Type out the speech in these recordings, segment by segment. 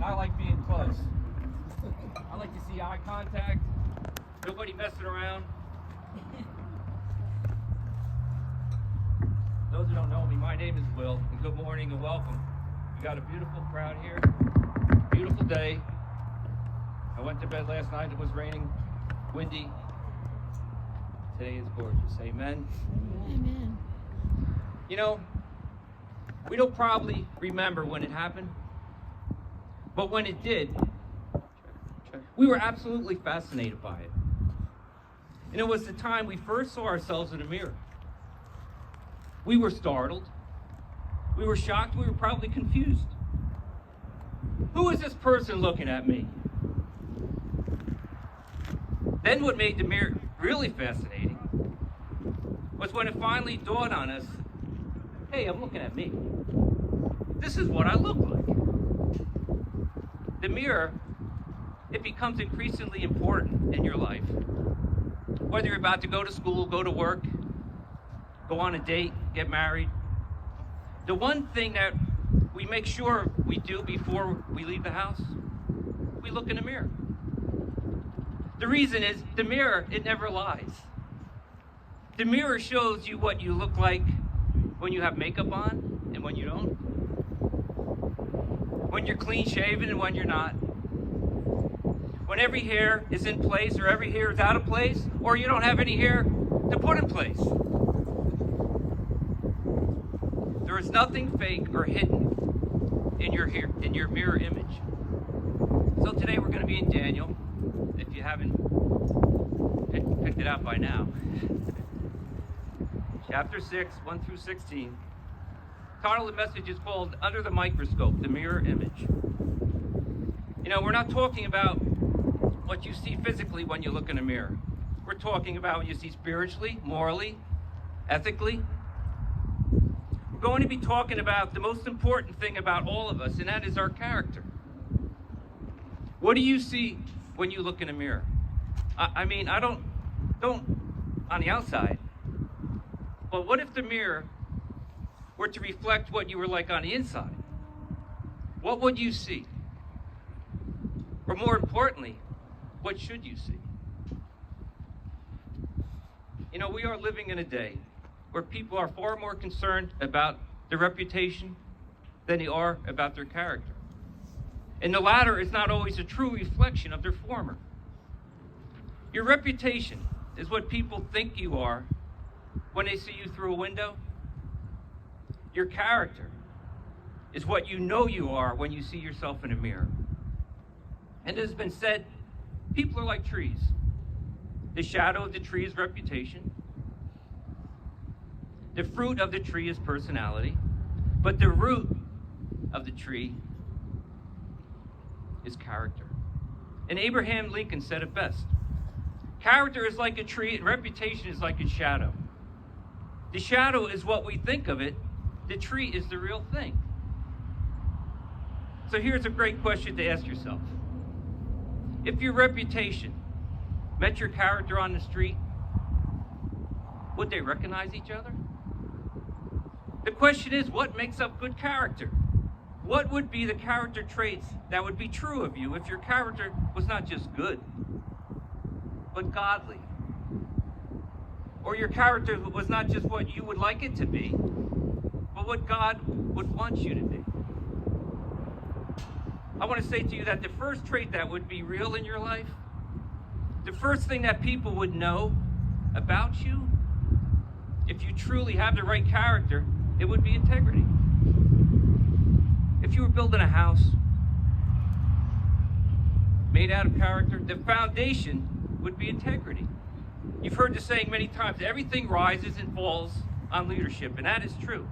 I like being close. I like to see eye contact. Nobody messing around. Those who don't know me, my name is Will, and good morning and welcome. We got a beautiful crowd here. Beautiful day. I went to bed last night. It was raining, windy. Today is gorgeous. Amen. Amen. You know, we don't probably remember when it happened, but when it did, we were absolutely fascinated by it. And it was the time we first saw ourselves in a mirror. We were startled. We were shocked. We were probably confused. Who is this person looking at me? Then what made the mirror really fascinating was when it finally dawned on us, hey, I'm looking at me. This is what I look like. The mirror, it becomes increasingly important in your life. Whether you're about to go to school, go to work, go on a date, get married. The one thing that we make sure we do before we leave the house, we look in the mirror. The reason is the mirror, it never lies. The mirror shows you what you look like when you have makeup on and when you don't. When you're clean shaven and when you're not. When every hair is in place or every hair is out of place, or you don't have any hair to put in place. There is nothing fake or hidden in your mirror image. So today we're going to be in Daniel, if you haven't picked it out by now. Chapter 6, 1 through 16. The title of the message is called Under the Microscope, the Mirror Image. You know, we're not talking about what you see physically when you look in a mirror. We're talking about what you see spiritually, morally, ethically. We're going to be talking about the most important thing about all of us, and that is our character. What do you see when you look in a mirror? I mean, I don't on the outside. But what if the mirror were to reflect what you were like on the inside? What would you see? Or more importantly, what should you see? You know, we are living in a day where people are far more concerned about their reputation than they are about their character. And the latter is not always a true reflection of their former. Your reputation is what people think you are when they see you through a window. Your character is what you know you are when you see yourself in a mirror. And it has been said, people are like trees. The shadow of the tree is reputation. The fruit of the tree is personality. But the root of the tree is character. And Abraham Lincoln said it best. Character is like a tree, and reputation is like a shadow. The shadow is what we think of it. The tree is the real thing. So here's a great question to ask yourself. If your reputation met your character on the street, would they recognize each other? The question is, what makes up good character? What would be the character traits that would be true of you if your character was not just good, but godly? Or your character was not just what you would like it to be, but what God would want you to be. I want to say to you that the first trait that would be real in your life, the first thing that people would know about you, if you truly have the right character, it would be integrity. If you were building a house made out of character, the foundation would be integrity. You've heard the saying many times, everything rises and falls on leadership, and that is true.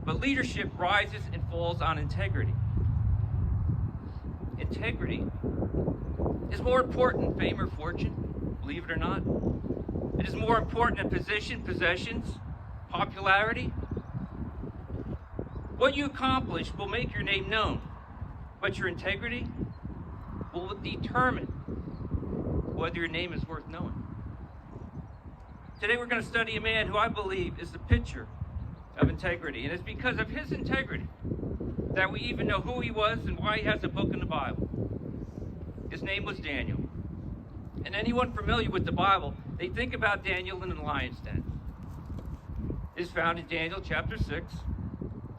But leadership rises and falls on integrity. Integrity is more important than fame or fortune, believe it or not. It is more important than position, possessions, popularity. What you accomplish will make your name known, but your integrity will determine whether your name is worth knowing. Today we're going to study a man who I believe is the picture of integrity, and it's because of his integrity that we even know who he was and why he has a book in the Bible. His name was Daniel. And anyone familiar with the Bible, they think about Daniel in the lion's den. It is found in Daniel chapter 6.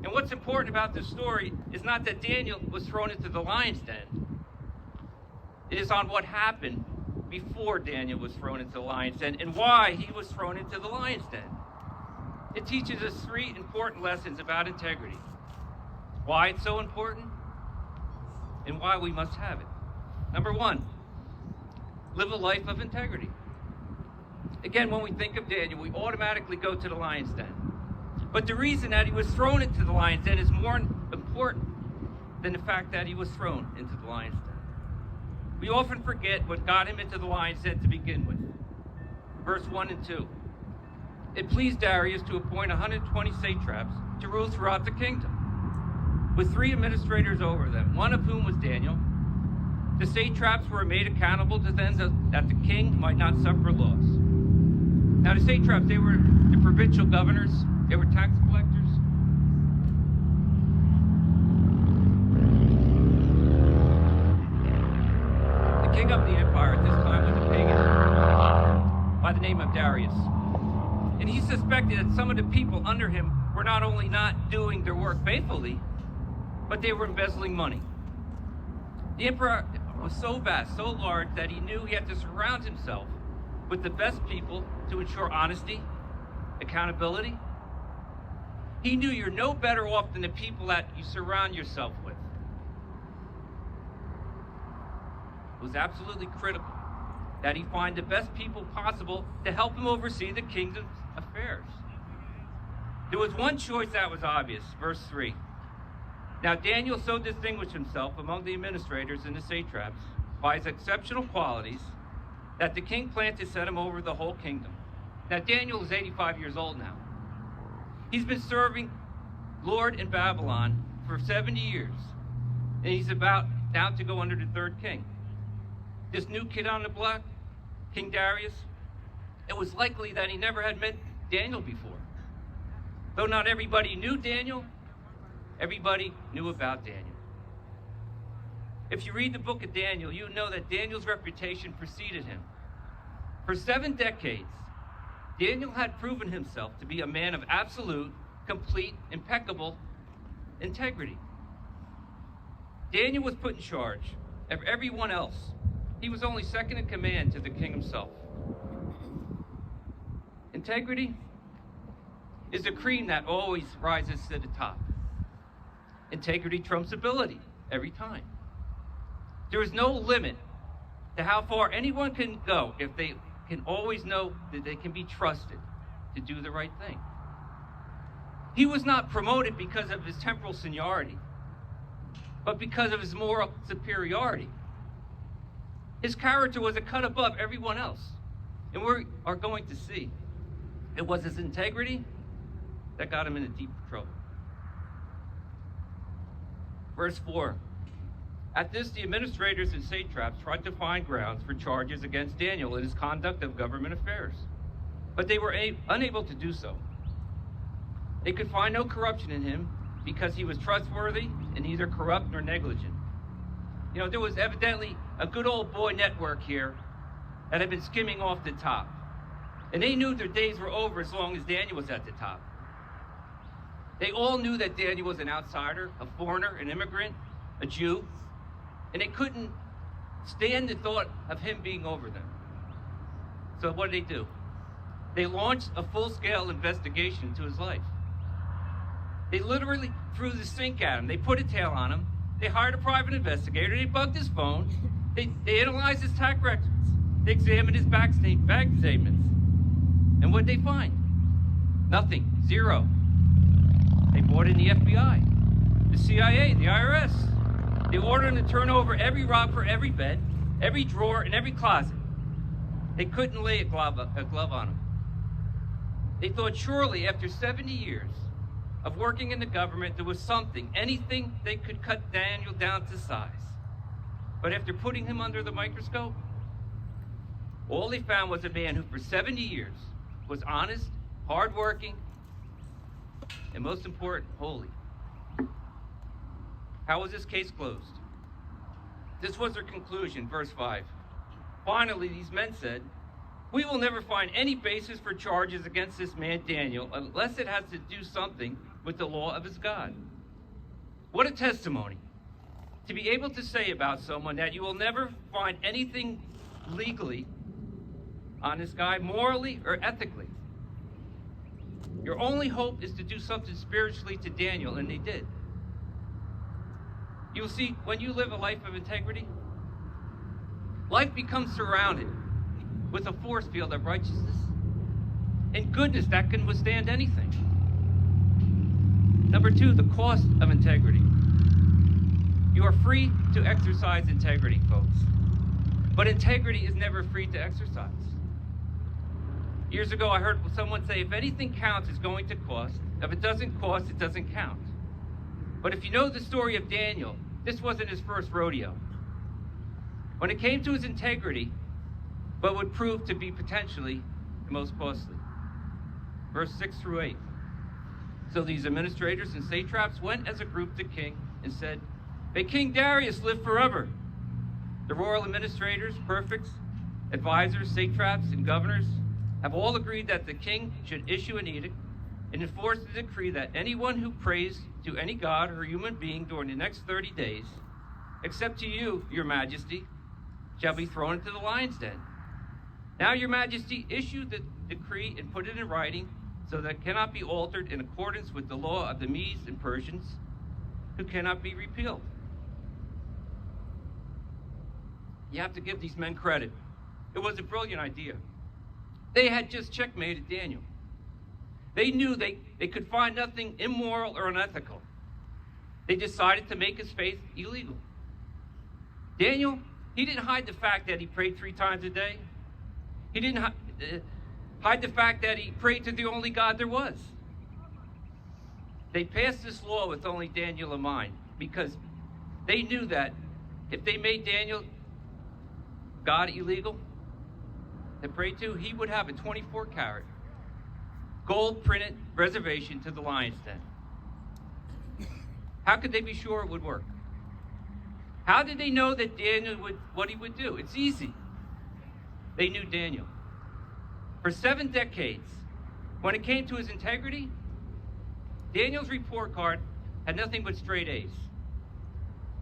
And what's important about this story is not that Daniel was thrown into the lion's den. It is on what happened before Daniel was thrown into the lion's den and why he was thrown into the lion's den. It teaches us 3 important lessons about integrity. Why it's so important and why we must have it. Number 1, live a life of integrity. Again, when we think of Daniel, we automatically go to the lion's den. But the reason that he was thrown into the lion's den is more important than the fact that he was thrown into the lion's den. We often forget what got him into the lion's den to begin with. Verse 1 and 2. It pleased Darius to appoint 120 satraps to rule throughout the kingdom, with 3 administrators over them, one of whom was Daniel. The satraps were made accountable to them that the king might not suffer loss. Now the satraps, they were the provincial governors, they were tax collectors. The king of the empire at this time was a pagan by the name of Darius. And he suspected that some of the people under him were not only not doing their work faithfully, but they were embezzling money. The emperor was so vast, so large, that he knew he had to surround himself with the best people to ensure honesty, accountability. He knew you're no better off than the people that you surround yourself with. It was absolutely critical that he find the best people possible to help him oversee the kingdom's affairs. There was one choice that was obvious, verse 3. Now Daniel so distinguished himself among the administrators and the satraps by his exceptional qualities that the king planned to set him over the whole kingdom. Now Daniel is 85 years old now. He's been serving Lord in Babylon for 70 years, and he's about now to go under the 3rd king. This new kid on the block, King Darius, it was likely that he never had met Daniel before. Though not everybody knew Daniel, everybody knew about Daniel. If you read the book of Daniel, you know that Daniel's reputation preceded him. For 7 decades, Daniel had proven himself to be a man of absolute, complete, impeccable integrity. Daniel was put in charge of everyone else. He was only second in command to the king himself. Integrity is the cream that always rises to the top. Integrity trumps ability every time. There is no limit to how far anyone can go if they can always know that they can be trusted to do the right thing. He was not promoted because of his temporal seniority, but because of his moral superiority. His character was a cut above everyone else. And we are going to see it was his integrity that got him into deep trouble. Verse 4. At this, the administrators and satraps tried to find grounds for charges against Daniel in his conduct of government affairs, but they were unable to do so. They could find no corruption in him because he was trustworthy and neither corrupt nor negligent. You know, there was evidently a good old boy network here that had been skimming off the top, and they knew their days were over as long as Daniel was at the top. They all knew that Daniel was an outsider, a foreigner, an immigrant, a Jew, and they couldn't stand the thought of him being over them. So what did they do? They launched a full-scale investigation into his life. They literally threw the stink at him. They put a tail on him. They hired a private investigator. They bugged his phone. They analyzed his tax records. They examined his bank statements. And what did they find? Nothing. Zero. They brought in the FBI, the CIA, the IRS. They ordered him to turn over every rock for every bed, every drawer, and every closet. They couldn't lay a glove on him. They thought surely after 70 years of working in the government, there was something, anything they could cut Daniel down to size. But after putting him under the microscope, all they found was a man who for 70 years was honest, hardworking, and most important, holy. How was this case closed? This was their conclusion, verse 5. Finally, these men said, "We will never find any basis for charges against this man Daniel unless it has to do something with the law of his God." What a testimony to be able to say about someone that you will never find anything legally on this guy, morally or ethically. Your only hope is to do something spiritually to Daniel, and they did. You'll see, when you live a life of integrity, life becomes surrounded with a force field of righteousness and goodness that can withstand anything. Number 2, the cost of integrity. You are free to exercise integrity, folks. But integrity is never free to exercise. Years ago, I heard someone say, if anything counts, it's going to cost. If it doesn't cost, it doesn't count. But if you know the story of Daniel, this wasn't his first rodeo. When it came to his integrity, what would prove to be potentially the most costly. Verse 6 through 8. So these administrators and satraps went as a group to king and said, "May King Darius live forever." The royal administrators, prefects, advisors, satraps, and governors have all agreed that the king should issue an edict and enforce the decree that anyone who prays to any god or human being during the next 30 days, except to you, your majesty, shall be thrown into the lion's den. Now, your majesty, issue the decree and put it in writing so that it cannot be altered in accordance with the law of the Medes and Persians, who cannot be repealed. You have to give these men credit. It was a brilliant idea. They had just checkmated Daniel. They knew they could find nothing immoral or unethical. They decided to make his faith illegal. Daniel, he didn't hide the fact that he prayed 3 times a day. He didn't hide the fact that he prayed to the only God there was. They passed this law with only Daniel in mind because they knew that if they made Daniel God illegal to pray to, he would have a 24-karat gold printed reservation to the lion's den. How could they be sure it would work? How did they know that Daniel would what he would do? It's easy. They knew Daniel. For 7 decades, when it came to his integrity, Daniel's report card had nothing but straight A's.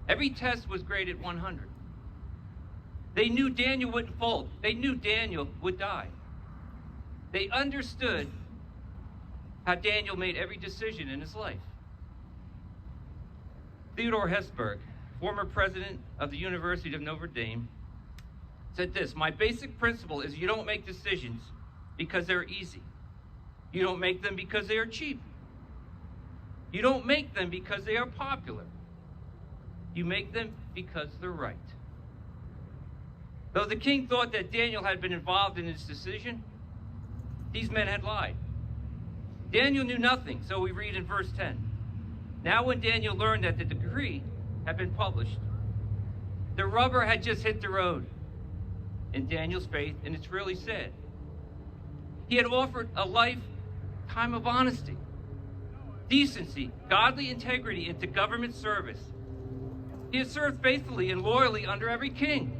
Every test was graded 100. They knew Daniel wouldn't fold. They knew Daniel would die. They understood how Daniel made every decision in his life. Theodore Hesburgh, former president of the University of Notre Dame, said this: "My basic principle is you don't make decisions because they're easy. You don't make them because they are cheap. You don't make them because they are popular. You make them because they're right." Though the king thought that Daniel had been involved in his decision, these men had lied. Daniel knew nothing, so we read in verse 10. Now when Daniel learned that the decree had been published, the rubber had just hit the road in Daniel's faith, and it's really sad. He had offered a lifetime of honesty, decency, godly integrity into government service. He had served faithfully and loyally under every king.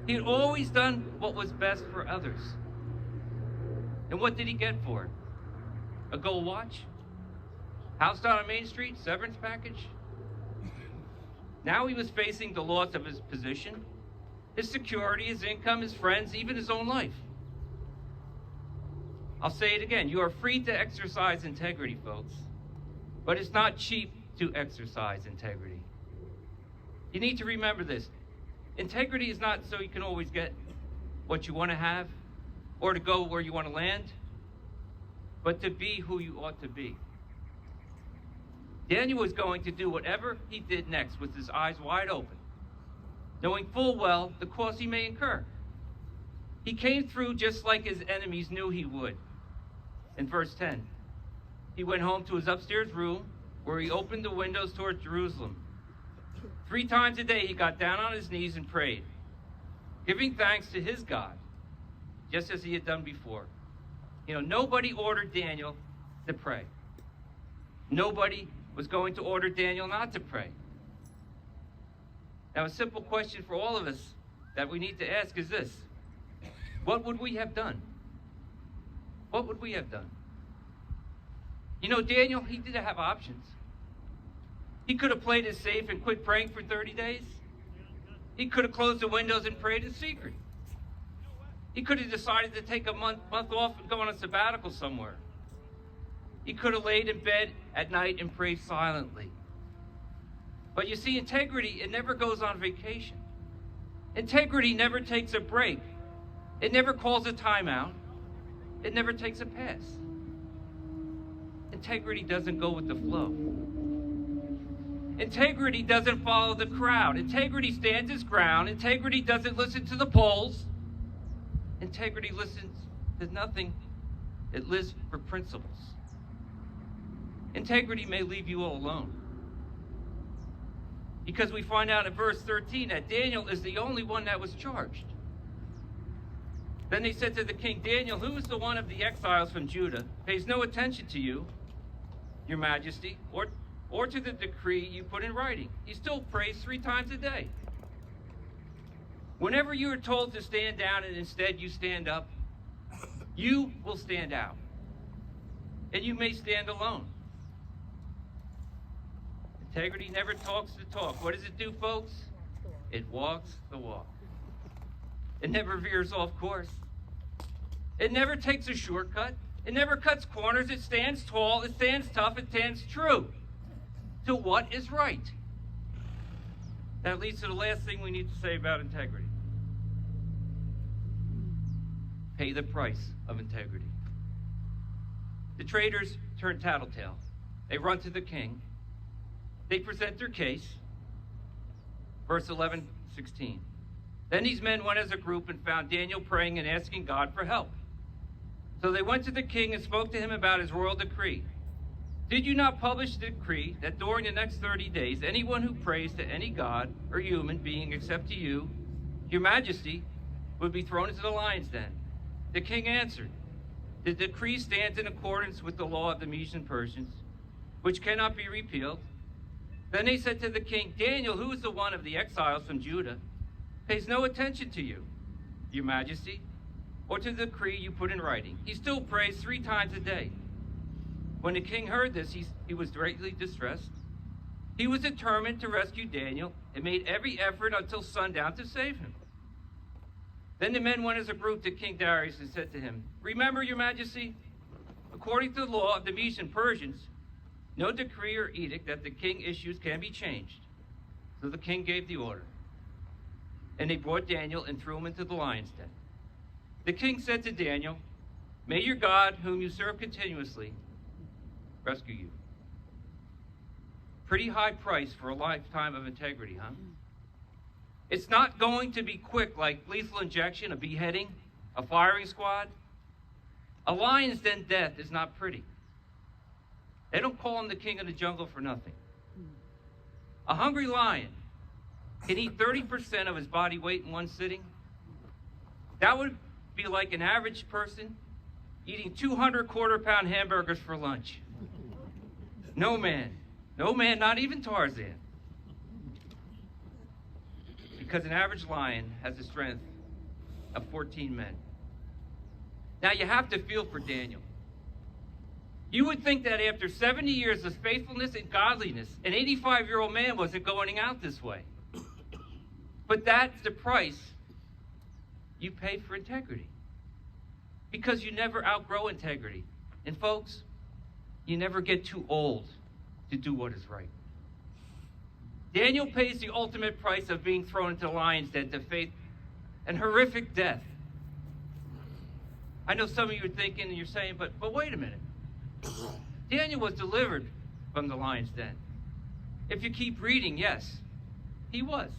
He had always done what was best for others. And what did he get for it? A gold watch? House down on Main Street? Severance package? Now he was facing the loss of his position, his security, his income, his friends, even his own life. I'll say it again. You are free to exercise integrity, folks. But it's not cheap to exercise integrity. You need to remember this. Integrity is not so you can always get what you want to have or to go where you want to land, but to be who you ought to be. Daniel was going to do whatever he did next with his eyes wide open, knowing full well the cost he may incur. He came through just like his enemies knew he would. In verse 10, he went home to his upstairs room where he opened the windows towards Jerusalem. 3 times a day he got down on his knees and prayed, giving thanks to his God, just as he had done before. Nobody ordered Daniel to pray. Nobody was going to order Daniel not to pray. Now, a simple question for all of us that we need to ask is this: what would we have done? What would we have done? You know, Daniel, he did have options. He could have played it safe and quit praying for 30 days. He could have closed the windows and prayed in secret. He could have decided to take a month off and go on a sabbatical somewhere. He could have laid in bed at night and prayed silently. But you see, integrity, it never goes on vacation. Integrity never takes a break. It never calls a timeout. It never takes a pass. Integrity doesn't go with the flow. Integrity doesn't follow the crowd. Integrity stands its ground. Integrity doesn't listen to the polls. Integrity listens to nothing. It lives for principles. Integrity may leave you all alone. Because we find out in verse 13 that Daniel is the only one that was charged. Then they said to the king, Daniel, who is the one of the exiles from Judah, pays no attention to you, your majesty, or to the decree you put in writing. He still prays 3 times a day. Whenever you are told to stand down and instead you stand up, you will stand out. And you may stand alone. Integrity never talks the talk. What does it do, folks? It walks the walk. It never veers off course. It never takes a shortcut. It never cuts corners. It stands tall. It stands tough. It stands true to what is right. That leads to the last thing we need to say about integrity. Pay the price of integrity. The traitors turn tattletale. They run to the king. They present their case. Verse 11-16. Then these men went as a group and found Daniel praying and asking God for help. So they went to the king and spoke to him about his royal decree. Did you not publish the decree that during the next 30 days, anyone who prays to any god or human being except to you, your majesty, would be thrown into the lion's den? The king answered, the decree stands in accordance with the law of the Medes and Persians, which cannot be repealed. Then they said to the king, Daniel, who is the one of the exiles from Judah, pays no attention to you, your majesty, or to the decree you put in writing. He still prays 3 times a day. When the king heard this, he was greatly distressed. He was determined to rescue Daniel and made every effort until sundown to save him. Then the men went as a group to King Darius and said to him, remember, your majesty, according to the law of the Medes and Persians, no decree or edict that the king issues can be changed. So the king gave the order. And they brought Daniel and threw him into the lion's den. The king said to Daniel, may your God, whom you serve continuously, rescue you. Pretty high price for a lifetime of integrity, huh? It's not going to be quick like lethal injection, a beheading, a firing squad. A lion's den death is not pretty. They don't call him the king of the jungle for nothing. A hungry lion can eat 30% of his body weight in one sitting. That would be like an average person eating 200 quarter-pound hamburgers for lunch. No man, not even Tarzan. Because an average lion has the strength of 14 men. Now you have to feel for Daniel. You would think that after 70 years of faithfulness and godliness, an 85-year-old man wasn't going out this way. But that's the price you pay for integrity. Because you never outgrow integrity. And folks, you never get too old to do what is right. Daniel pays the ultimate price of being thrown into the lion's den to face an horrific death. I know some of you are thinking and you're saying, but wait a minute. Daniel was delivered from the lion's den. If you keep reading, yes, he was.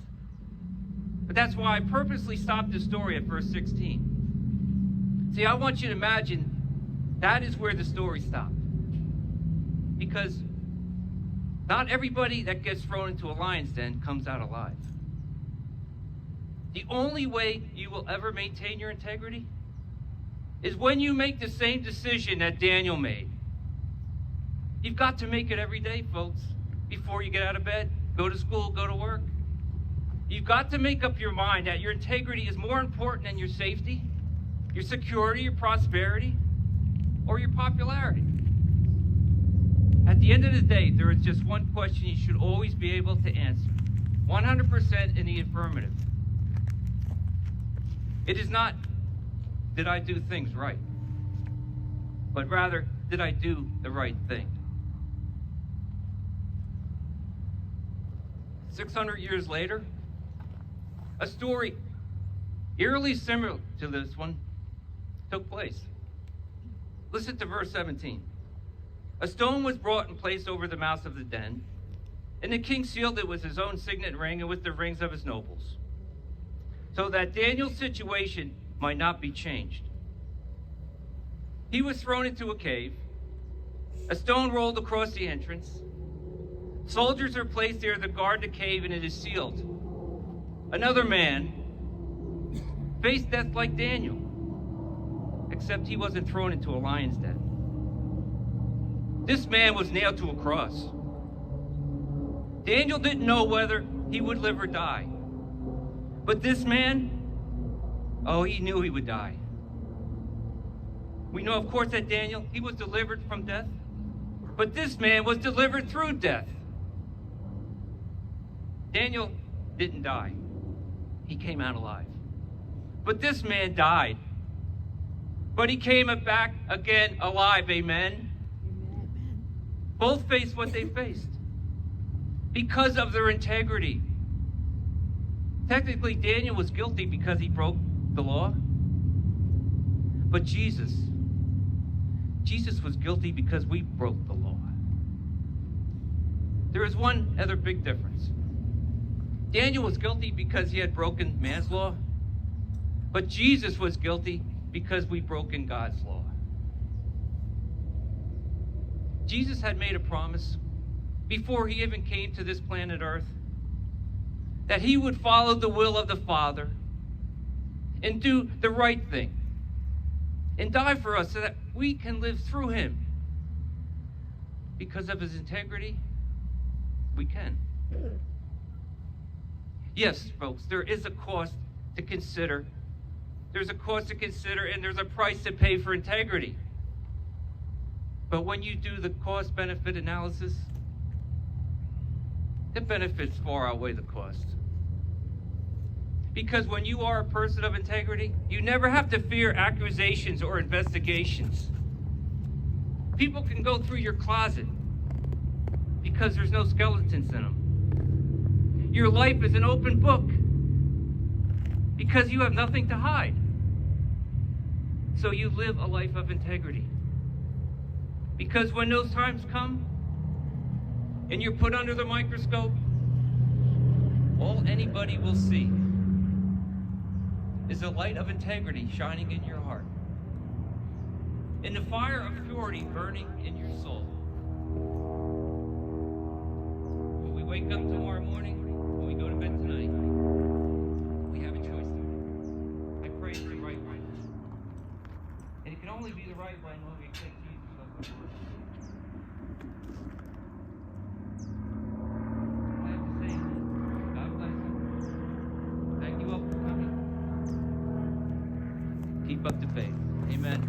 But that's why I purposely stopped the story at verse 16. See, I want you to imagine that is where the story stopped. Because not everybody that gets thrown into a lion's den comes out alive. The only way you will ever maintain your integrity is when you make the same decision that Daniel made. You've got to make it every day, folks, before you get out of bed, go to school, go to work. You've got to make up your mind that your integrity is more important than your safety, your security, your prosperity, or your popularity. At the end of the day, there is just one question you should always be able to answer, 100% in the affirmative. It is not, did I do things right? But rather, did I do the right thing? 600 years later, a story eerily similar to this one took place. Listen to verse 17. A stone was brought and placed over the mouth of the den, and the king sealed it with his own signet ring and with the rings of his nobles, so that Daniel's situation might not be changed. He was thrown into a cave. A stone rolled across the entrance. Soldiers are placed there to guard the cave, and it is sealed. Another man faced death like Daniel, except he wasn't thrown into a lion's den. This man was nailed to a cross. Daniel didn't know whether he would live or die. But this man, oh, he knew he would die. We know, of course, that Daniel, he was delivered from death. But this man was delivered through death. Daniel didn't die. He came out alive. But this man died. But he came back again alive, amen? Both faced what they faced because of their integrity. Technically, Daniel was guilty because he broke the law. But Jesus was guilty because we broke the law. There is one other big difference. Daniel was guilty because he had broken man's law, but Jesus was guilty because we broken God's law. Jesus had made a promise before he even came to this planet Earth that he would follow the will of the Father and do the right thing and die for us so that we can live through him. Because of his integrity, we can. Yes, folks, there is a cost to consider. There's a cost to consider, and there's a price to pay for integrity. But when you do the cost-benefit analysis, the benefits far outweigh the cost. Because when you are a person of integrity, you never have to fear accusations or investigations. People can go through your closet because there's no skeletons in them. Your life is an open book because you have nothing to hide. So you live a life of integrity. Because when those times come and you're put under the microscope, all anybody will see is a light of integrity shining in your heart, and the fire of purity burning in your soul. When we wake up tomorrow morning, when we go to bed tonight, we have a choice to make. I pray for the right one. And it can only be the right one when we accept Jesus as the Lord. I have to say, God bless you. Thank you all for coming. Keep up the faith. Amen.